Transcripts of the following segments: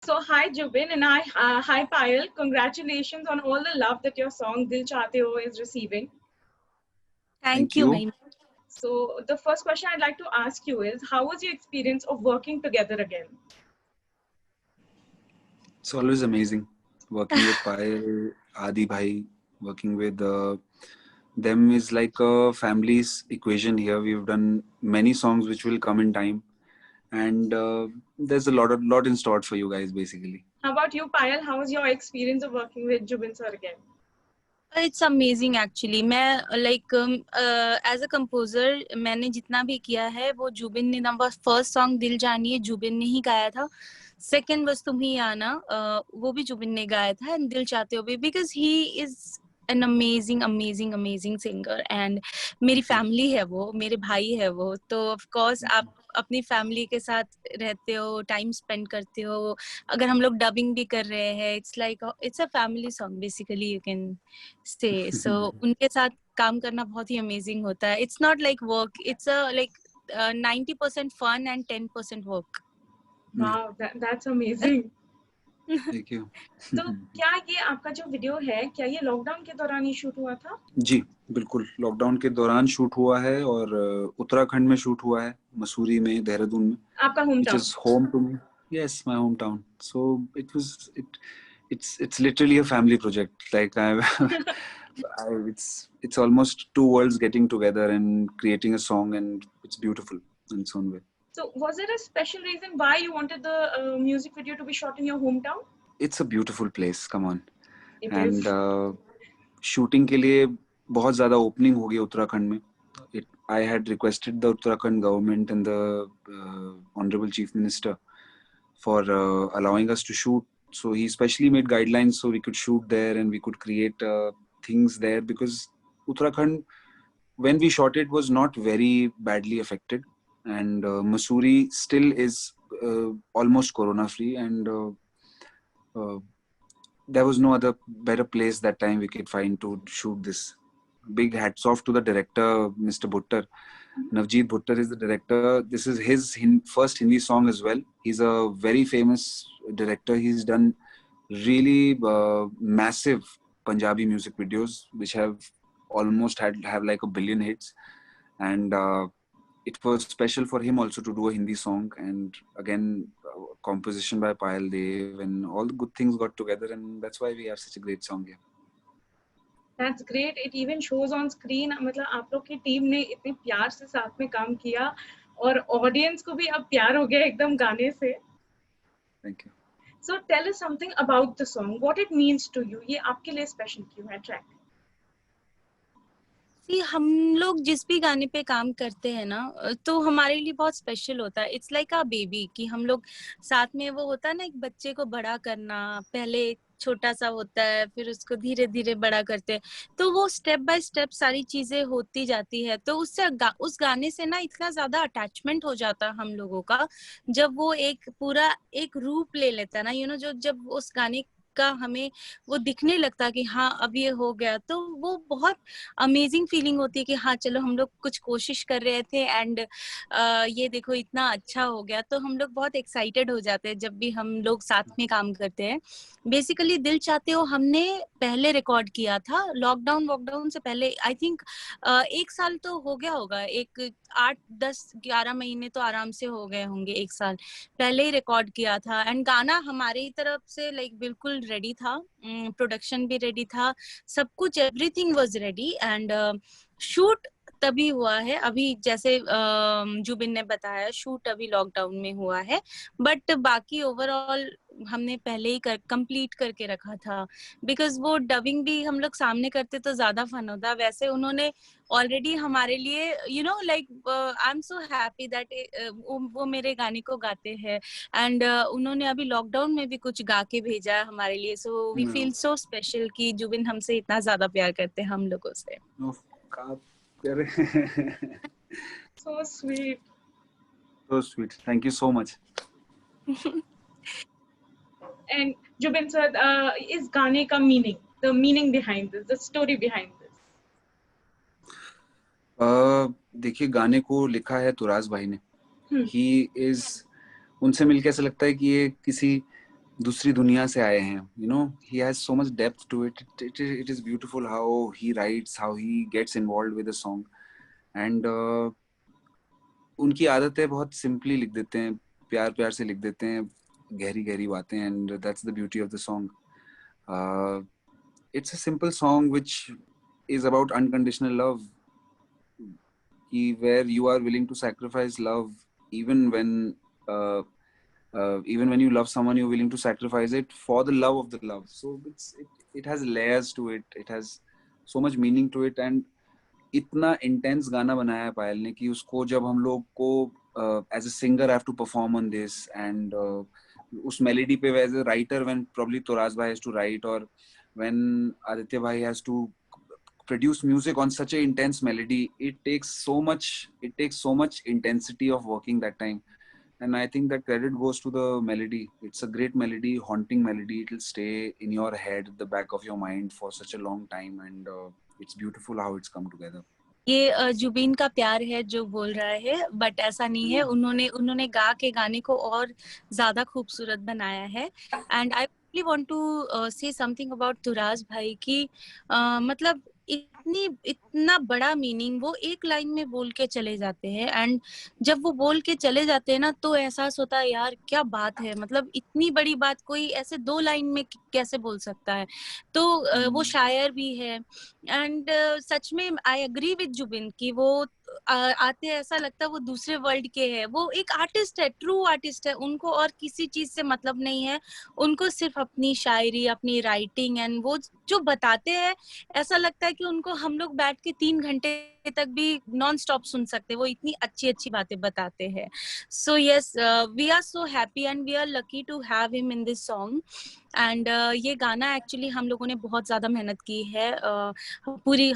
So hi Jubin and hi Payal. Congratulations on all the love that your song Dil Chahte Ho is receiving. Thank Thank you, you. Main. So the first question I'd like to ask you is, how was your experience of working together again? It's always amazing working with Payal, Adi Bhai, working with them is like a family's equation here. We've done many songs which will come in time, and there's a lot in store for you guys basically. How about you, Payal? How was your experience of working with Jubin sir again? It's amazing actually. मैं like as a composer मैंने जितना भी किया है वो जुबिन ने ना बस फर्स्ट सॉन्ग दिल जानिए जुबिन ने ही गाया था. सेकंड बस तुम ही आना वो भी जुबिन ने गाया था एंड दिल चाहते हो भी because he is an amazing singer and मेरी फैमिली है वो मेरे भाई है वो तो of course आप अपनी फैमिली के साथ रहते हो टाइम स्पेंड करते हो अगर हम लोग डबिंग भी कर रहे हैं it's a family song basically you can say so उनके साथ काम करना बहुत ही अमेजिंग होता है it's not like work it's a like 90% fun and 10% work. Wow, that's amazing. Thank you. तो क्या ये आपका जो वीडियो है क्या ये लॉकडाउन के दौरान ही शूट हुआ था? जी बिल्कुल लॉकडाउन के दौरान शूट हुआ है और उत्तराखंड में शूट हुआ है मसूरी में देहरादून में आपका home which town? is home to me. Yes, my hometown. So it's literally a family project. Like it's almost two worlds getting together and creating a song, and it's beautiful in its own way. So was there a special reason why you wanted the music video to be shot in your hometown? It's a beautiful place. Come on. It And is. shooting के लिए बहुत ज़्यादा opening हो गई उत्तराखंड में. I had requested the Uttarakhand government and the Honorable Chief Minister for allowing us to shoot. So he specially made guidelines so we could shoot there and we could create things there because Uttarakhand, when we shot it, was not very badly affected. And Mussoorie still is almost corona-free and there was no other better place that time we could find to shoot this. Big hats off to the director, Mr. Bhuttar. Navjeet Bhuttar is the director. This is his first Hindi song as well. He's a very famous director. He's done really massive Punjabi music videos, which have almost have like 1 billion hits. And it was special for him also to do a Hindi song. And again, composition by Payal Dev, and all the good things got together, and that's why we have such a great song here. That's great. It even shows on screen. मतलब आप लोग की team ने इतने प्यार से साथ में काम किया और ऑडियंस को भी अब प्यार हो गया एकदम गाने से. Thank you. So tell us something about the song. What it means to you. ये आपके लिए स्पेशल क्यों है ट्रैक? हम लोग जिस भी गाने पे काम करते हैं ना तो हमारे लिए बहुत स्पेशल होता है इट्स लाइक अ बेबी कि हम लोग साथ में वो होता है ना एक बच्चे को बड़ा करना पहले छोटा सा होता है फिर उसको धीरे धीरे बड़ा करते हैं तो वो स्टेप बाय स्टेप सारी चीजें होती जाती है तो उस गाने से ना इतना ज्यादा अटैचमेंट हो जाता है हम लोगों का जब वो एक पूरा एक रूप ले लेता है ना जो जब उस गाने का हमें वो दिखने लगता कि हाँ अब ये हो गया तो वो बहुत अमेजिंग फीलिंग होती है कि हाँ चलो हम लोग कुछ कोशिश कर रहे थे एंड ये देखो इतना अच्छा हो गया तो हम लोग बहुत एक्साइटेड हो जाते हैं जब भी हम लोग साथ में काम करते हैं बेसिकली दिल चाहते हो हमने पहले रिकॉर्ड किया था लॉकडाउन से पहले आई थिंक 1 साल तो हो गया होगा एक 8-10-11 महीने तो आराम से हो गए होंगे 1 साल पहले ही रिकॉर्ड किया था एंड गाना हमारी तरफ से लाइक बिल्कुल रेडी था प्रोडक्शन भी रेडी था सब कुछ everything was ready and shoot तभी हुआ है अभी जैसे जुबिन ने बताया शूट अभी लॉकडाउन में हुआ है बट बाकी ओवरऑल हमने पहले ही कंप्लीट करके रखा था बिकॉज वो डबिंग भी हम लोग सामने करते तो ज्यादा फन होता वैसे उन्होंने ऑलरेडी हमारे लिए like I am so happy that वो मेरे गाने को गाते हैं एंड उन्होंने अभी लॉकडाउन में भी कुछ गा के भेजा है हमारे लिए so we feel so special कि जुबिन हमसे इतना ज्यादा प्यार करते हैं हम लोगों से. So sweet. So sweet. Thank you so much. And Jubin sir, is गाने का meaning, the meaning behind this, the story behind this? देखिए गाने को लिखा है तुराज भाई ने. He is उनसे मिलके ऐसा लगता है कि ये किसी दूसरी दुनिया से आए हैं. He has so much depth to it. It is beautiful how he writes, how he gets involved with the song. And उनकी आदत है बहुत सिंपली लिख देते हैं, प्यार प्यार से लिख देते हैं, गहरी गहरी बातें. And that's the beauty of the song. It's a simple song which is about unconditional love, where you are willing to sacrifice love even when you love someone, you're willing to sacrifice it for the love of the love. So it has layers to it. It has so much meaning to it. And इतना intense गाना बनाया है पायल ने कि उसको जब हम लोग को as a singer I have to perform on this, and उस melody पे as a writer, when probably Toraz bhai has to write, or when Aditya bhai has to produce music on such an intense melody, it takes so much intensity of working that time. And I think that credit goes to the melody. It's a great melody, haunting melody. It will stay in your head, at the back of your mind for such a long time. And it's beautiful how it's come together. ये जुबिन का प्यार है जो बोल रहा है, but ऐसा नहीं है. उन्होंने गा के गाने को और ज्यादा खूबसूरत बनाया है. And I really want to say something about Turaaz भाई की मतलब इतना बड़ा मीनिंग वो एक लाइन में बोल के चले जाते हैं. एंड जब वो बोल के चले जाते हैं ना, तो एहसास होता है यार क्या बात है, मतलब इतनी बड़ी बात कोई ऐसे 2 लाइन में कैसे बोल सकता है. तो वो शायर भी है. एंड सच में आई एग्री विद जुबिन कि वो आते हैं ऐसा लगता है वो दूसरे वर्ल्ड के है. वो एक आर्टिस्ट है, ट्रू आर्टिस्ट है. उनको और किसी चीज से मतलब नहीं है. उनको सिर्फ अपनी शायरी, अपनी राइटिंग, एंड वो जो बताते हैं ऐसा लगता है कि उनको हम लोग बैठ के 3 घंटे तक भी नॉन स्टॉप सुन सकते. वो इतनी अच्छी अच्छी बातें बताते हैं. So yes, we are so happy and we are lucky to have him in this song. And ये गाना एक्चुअली हम लोगों ने बहुत ज्यादा मेहनत की है.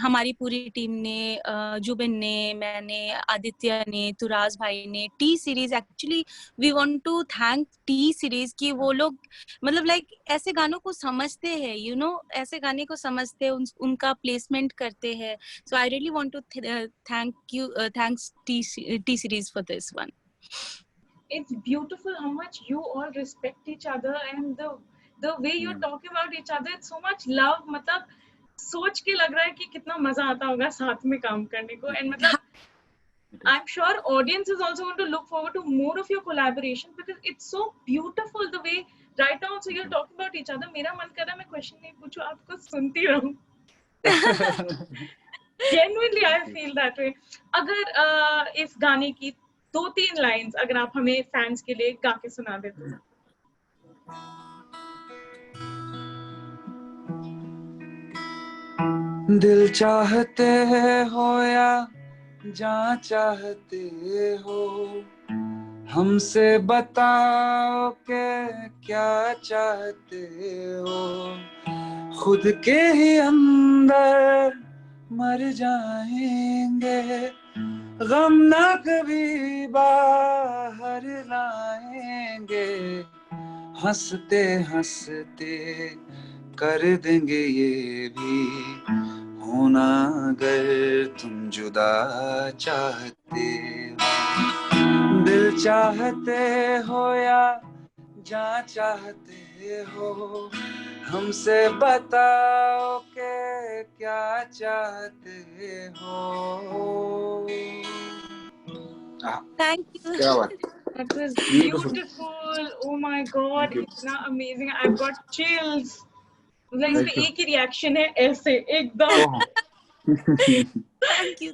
हमारी पूरी टीम ने, जुबिन ने, मैंने, आदित्य ने, तुराज भाई ने, T Series. Actually we want to thank T Series कि वो लोग मतलब लाइक ऐसे गानों को समझते हैं, ऐसे गाने को समझते हैं, उनका प्लेसमेंट करते हैं. So I really want to thanks T series for this one. It's beautiful how much you all respect each other, and the way you talk about each other, it's so much love. मतलब सोच के लग रहा है कि कितना मजा आता होगा साथ में काम करने को. And मतलब I'm sure audience is also going to look forward to more of your collaboration, because it's so beautiful the way right now also you're talking about each other. मेरा मन कर रहा है मैं क्वेश्चन नहीं पूछूं, आपको सुनती रहूं. Genuinely I feel that way. अगर इस गाने की 2-3 लाइंस अगर आप हमें फैंस के लिए गा के सुना दे तो. दिल चाहते हो या जान चाहते हो, हमसे बताओ के क्या चाहते हो. खुद के ही अंदर मर जाएंगे, गम ना कभी बाहर लाएंगे. हंसते हंसते कर देंगे ये भी होना, अगर तुम जुदा चाहते हो. दिल चाहते हो या जान चाहते हो, हमसे बताओ के क्या चाहते हो. Thank you. क्या बात. That was beautiful. Oh my god, इतना amazing. I've got chills. मतलब इस पे एक ही रिएक्शन है ऐसे एकदम. Thank you.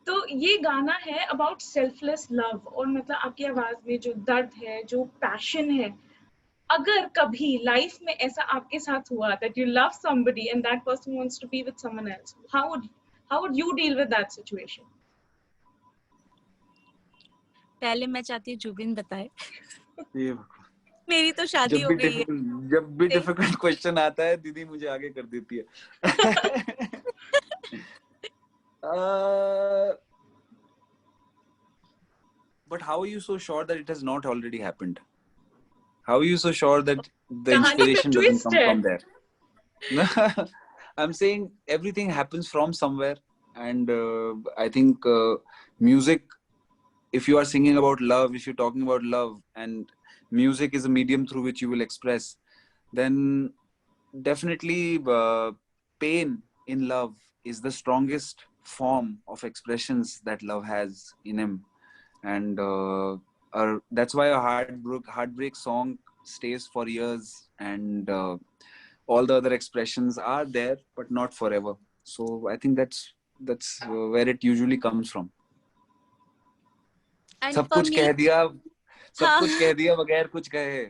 तो ये गाना है अबाउट सेल्फलेस लव, और मतलब आपकी आवाज में जो दर्द है, जो पैशन है. अगर कभी लाइफ में ऐसा आपके साथ हुआ that you love somebody and that person wants to be with someone else, how would you deal with that situation? पहले मैं चाहती हूँ जुबिन बताए. ये मेरी तो शादी हो गई है. जब भी डिफिकल्ट क्वेश्चन आता है दीदी मुझे आगे कर देती है. But how are you so sure that it has not already happened? How are you so sure that the inspiration doesn't come from there? I'm saying everything happens from somewhere, and I think music, if you are singing about love, if you're talking about love, and music is a medium through which you will express, then definitely pain in love is the strongest form of expressions that love has in him. And that's why a heartbreak song stays for years, and all the other expressions are there but not forever. So I think that's where it usually comes from. And सब for कुछ me, कह दिया, सब हाँ, कुछ कह दिया बगैर कुछ कहे,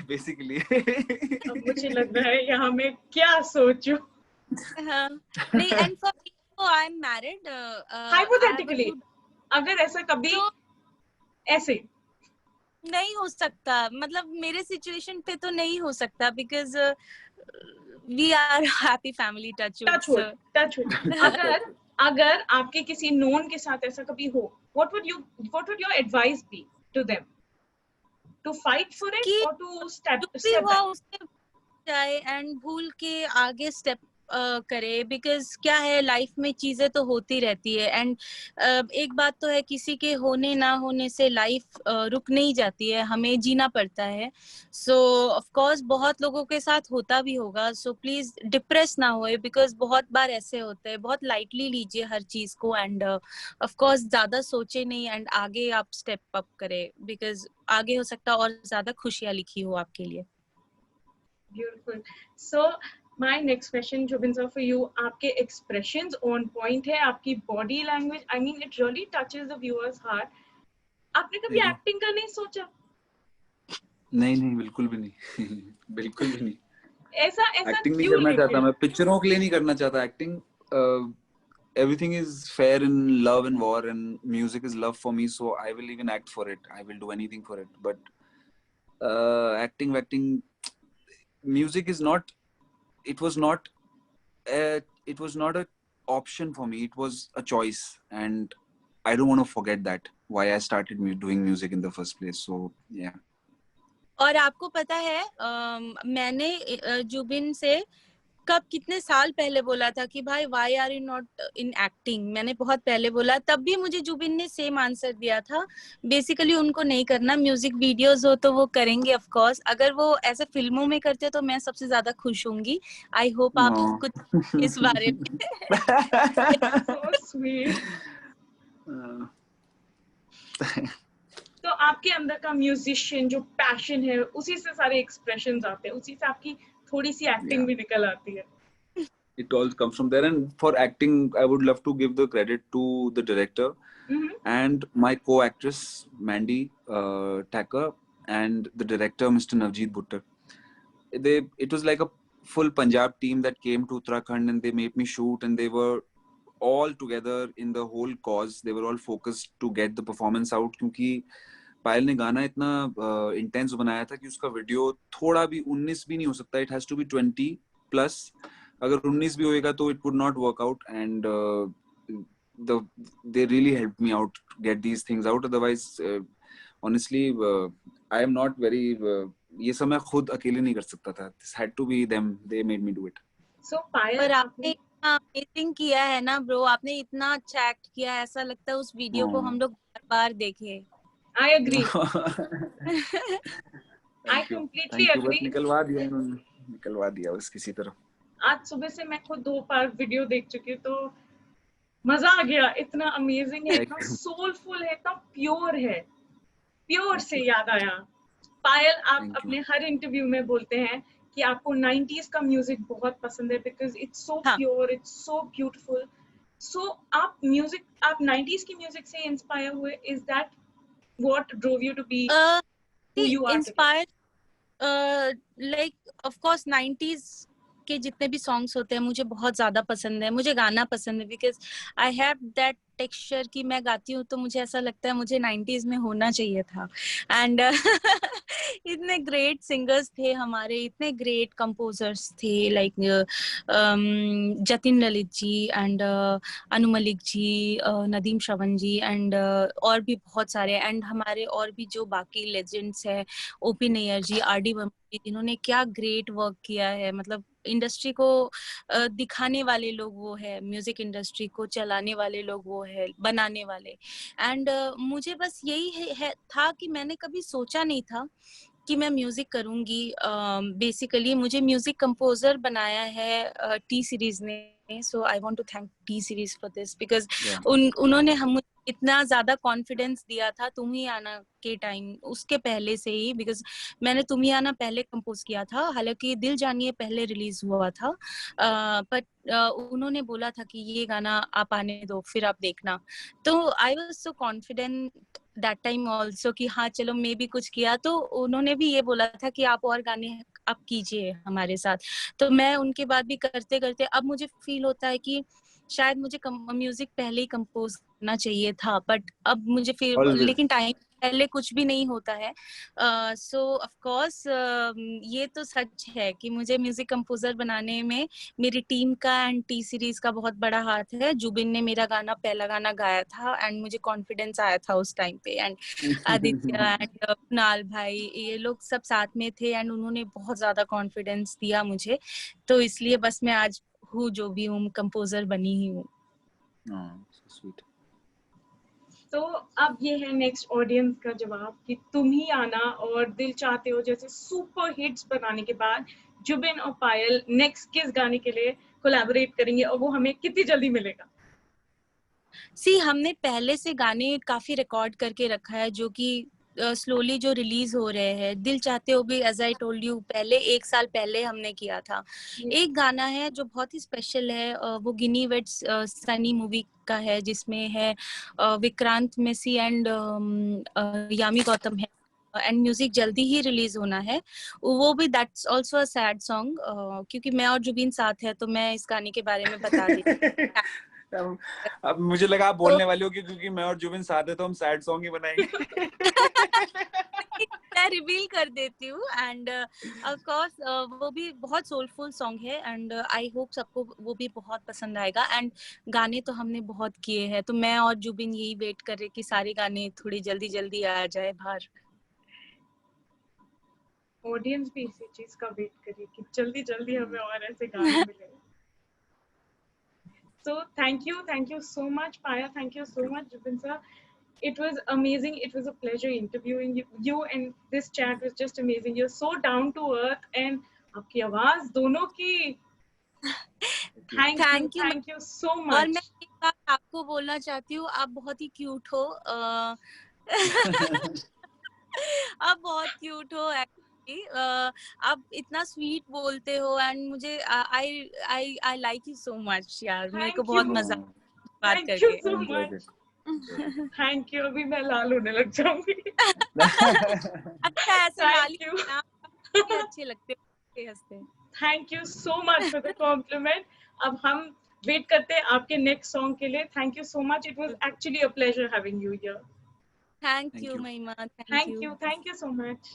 basically. अब मुझे लग रहा है यहाँ मैं क्या सोचूं. हाँ, नहीं, and for me, so I'm married. I have a Hypothetically, two. अगर ऐसा कभी तो ऐसे नहीं हो सकता, मतलब मेरे सिचुएशन पे तो नहीं हो सकता, because we are happy family, touch wood. Touch wood, So touch wood, अगर आपके किसी नोन के साथ ऐसा कभी हो, what would your advice be to them? To fight for it कि or to step जो भी हुआ back? उसके जाए एंड भूल के आगे स्टेप करे, बिकॉज क्या है, लाइफ में चीजें तो होती रहती है. एंड एक बात तो है, किसी के होने ना होने से लाइफ रुक नहीं जाती है, हमें जीना पड़ता है. सो ऑफ कोर्स बहुत लोगों के साथ होता भी होगा. सो प्लीज डिप्रेस ना होए, बिकॉज बहुत बार ऐसे होते हैं. बहुत लाइटली लीजिए हर चीज को, एंड ऑफ कोर्स ज्यादा सोचे नहीं, एंड आगे आप स्टेप अप करें, बिकॉज आगे हो सकता है और ज्यादा खुशियां लिखी हो आपके लिए. Beautiful. So my next question, Jobin sir, for you, आपके expressions on point है, आपकी body language, I mean it really touches the viewer's heart. आपने कभी Thank you. acting का नहीं सोचा? नहीं नहीं, बिल्कुल भी नहीं. बिल्कुल भी नहीं. ऐसा एक्टिंग नहीं क्यों करना लेते चाहता, हो? मैं पिक्चरों के लिए नहीं करना चाहता acting. Everything is fair in love and war, and music is love for me, so I will even act for it. I will do anything for it. But acting, music is not. It was not. It was not a option for me. It was a choice, and I don't want to forget that. Why I started doing music in the first place. So yeah. और आपको पता है, मैंने जुबिन से कब कितने साल पहले बोला था कि भाई why are you not in acting. मैंने बहुत पहले बोला, तब भी मुझे जुबिन ने सेम आंसर दिया था. बेसिकली उनको नहीं करना, म्यूजिक वीडियोस हो तो वो करेंगे ऑफ कोर्स. अगर वो ऐसे फिल्मों में करते तो मैं सबसे ज्यादा खुश होंगी. आई होप आप No. कुछ इस बारे में. So sweet. तो आपके अंदर का म्यूजिशियन जो पैशन है, उसी से सारे एक्सप्रेशंस आते हैं, उसी से आपकी थोड़ी सी एक्टिंग Yeah. भी निकल आती है. It all comes from there, and for acting I would love to give the credit to the director and my co-actress Mandy Thacker and the director Mr. Navjeet Bhuttar. It was like a full Punjab team that came to Uttarakhand, and they made me shoot, and they were all together in the whole cause. They were all focused to get the performance out, क्योंकि पायल ने गाना इतना intense बनाया था कि उसका video थोड़ा भी 19 भी नहीं हो सकता. It has to be 20+. अगर 19 भी होएगा तो it would not work out, and they really helped me out to get these things out. Otherwise honestly I am not very ये सब मैं खुद अकेले नहीं कर सकता था. This had to be them. They made me do it. So पायल, पर आपने इतना अमेजिंग किया है ना ब्रो, आपने इतना अच्छा एक्ट किया है, ऐसा लगता है उस वीडियो को हम लोग बार-बार देखें. I agree. I Thank you. completely Thank you. बस agree. निकलवा दिया इन्होंने, निकलवा दिया बस किसी तरह. आज सुबह से मैं खुद 2 बार वीडियो देख चुकी हूँ, तो मजा आ गया. इतना अमेजिंग है, इतना सोलफुल है, इतना प्योर है. प्योर से याद आया, पायल आप अपने हर इंटरव्यू में बोलते हैं कि आपको 90s का म्यूजिक बहुत पसंद है, because it's so pure, it's so beautiful. So आप म्यूजिक, आप 90s की म्यूजिक से इंस्पायर हुए? Is that what drove you to be who you are? Inspire, like of course 90s के जितने भी सॉन्ग्स होते हैं मुझे बहुत ज्यादा पसंद है. मुझे गाना पसंद है, because I have that texture कि मैं गाती हूँ तो मुझे ऐसा लगता है मुझे 90s में होना चाहिए था. एंड इतने ग्रेट सिंगर्स थे हमारे, इतने ग्रेट कंपोजर्स थे, like Jatin Lalit ji and Anu Malik ji, Nadeem Shravan ji, and और भी बहुत सारे. एंड हमारे और भी जो बाकी लेजेंड्स है, ओपी नैयर जी, आर.डी. बर्मन जी, इन्होंने क्या ग्रेट वर्क किया है. मतलब इंडस्ट्री को दिखाने वाले लोग वो है, म्यूजिक इंडस्ट्री को चलाने वाले लोग वो है, बनाने वाले. एंड मुझे बस यही था कि मैंने कभी सोचा नहीं था कि मैं म्यूजिक करूंगी, बेसिकली मुझे म्यूजिक कंपोजर बनाया है टी सीरीज ने, so I want to thank T series for this, because उन्होंने हम इतना ज्यादा कॉन्फिडेंस दिया था तुम ही आना के टाइम, उसके पहले से ही, बिकॉज मैंने तुम ही आना पहले कंपोज किया था, हालांकि दिल जानिए पहले रिलीज हुआ था, बट उन्होंने बोला था कि ये गाना आप आने दो फिर आप देखना, तो I was so confident that time also कि हाँ चलो मैं भी कुछ किया, तो उन्होंने भी ये बोला था कि आप और गाने आप कीजिए हमारे साथ, तो मैं उनके बाद भी करते करते अब मुझे फील होता है कि शायद मुझे म्यूजिक पहले ही कंपोज करना चाहिए था, बट अब मुझे फिर, Always. लेकिन टाइम पहले कुछ भी नहीं होता है, सो ऑफ कोर्स ये तो सच है कि मुझे म्यूजिक कंपोजर बनाने में मेरी टीम का एंड टी सीरीज का बहुत बड़ा हाथ है। जुबिन ने मेरा गाना पहला गाना गाया था एंड मुझे कॉन्फिडेंस आया था उस टाइम पे, एंड आदित्य एंड कुणाल भाई ये लोग सब साथ में थे एंड उन्होंने बहुत ज्यादा कॉन्फिडेंस दिया मुझे, तो इसलिए बस मैं आज हूँ जो भी हूँ, कंपोजर बनी ही हूँ। So sweet. तो अब ये है नेक्स्ट ऑडियंस का जवाब कि तुम ही आना और दिल चाहते हो जैसे सुपर हिट्स बनाने के बाद जुबिन और पायल नेक्स्ट किस गाने के लिए कोलैबोरेट करेंगे और वो हमें कितनी जल्दी मिलेगा? हमने पहले से गाने काफी रिकॉर्ड करके रखा है जो कि स्लोली जो रिलीज हो रहे हैं। दिल चाहते हो भी एज आई टोल्ड यू पहले 1 साल पहले हमने किया था। एक गाना है जो बहुत ही स्पेशल है, वो गिनी वेट्स सनी मूवी का है जिसमें है विक्रांत मेसी एंड यामी गौतम है, एंड म्यूजिक जल्दी ही रिलीज होना है। वो भी that's also a sad song, क्योंकि मैं और जुबीन साथ है तो मैं इस गाने के बारे में बता देती अब मुझे लगा आप बोलने वाली हो कि क्योंकि मैं और जुबिन साथ है तो हम सैड सॉन्ग ही बनाएंगे। मैं रिवील कर देती हूँ, एंड ऑफ कोर्स वो भी बहुत सोलफुल सॉन्ग है एंड आई होप सबको वो भी बहुत पसंद आएगा। एंड गाने तो हमने बहुत किए हैं, तो मैं और जुबिन यही वेट कर रहे कि सारे गाने थोड़ी जल्दी जल्दी आ जाए बाहर। ऑडियंस भी इसी चीज का वेट करिए कि जल्दी जल्दी हमें और ऐसे गाने मिले। So thank you so much Paya, thank you so much Jubin sir. It was amazing, it was a pleasure interviewing you and this chat was just amazing. You're so down to earth and आपकी आवाज दोनों की thank you so much. और मैं एक बात आपको बोलना चाहती हूँ, आप बहुत ही क्यूट हो, आप बहुत क्यूट हो आप इतना स्वीट बोलते हो एंड मुझे I I I like you so much यार, मेरे को बहुत मजा बात करके। Thank you so much. Thank you. अभी मैं लाल होने लग जाऊंगी। अच्छा ऐसे लाली अच्छे लगते हंसते। Thank you so much for the compliment. अब हम वेट करते हैं आपके नेक्स्ट सॉन्ग के लिए। Thank you so much. It was actually a pleasure having you here. Thank you, Mahima. Thank you so much.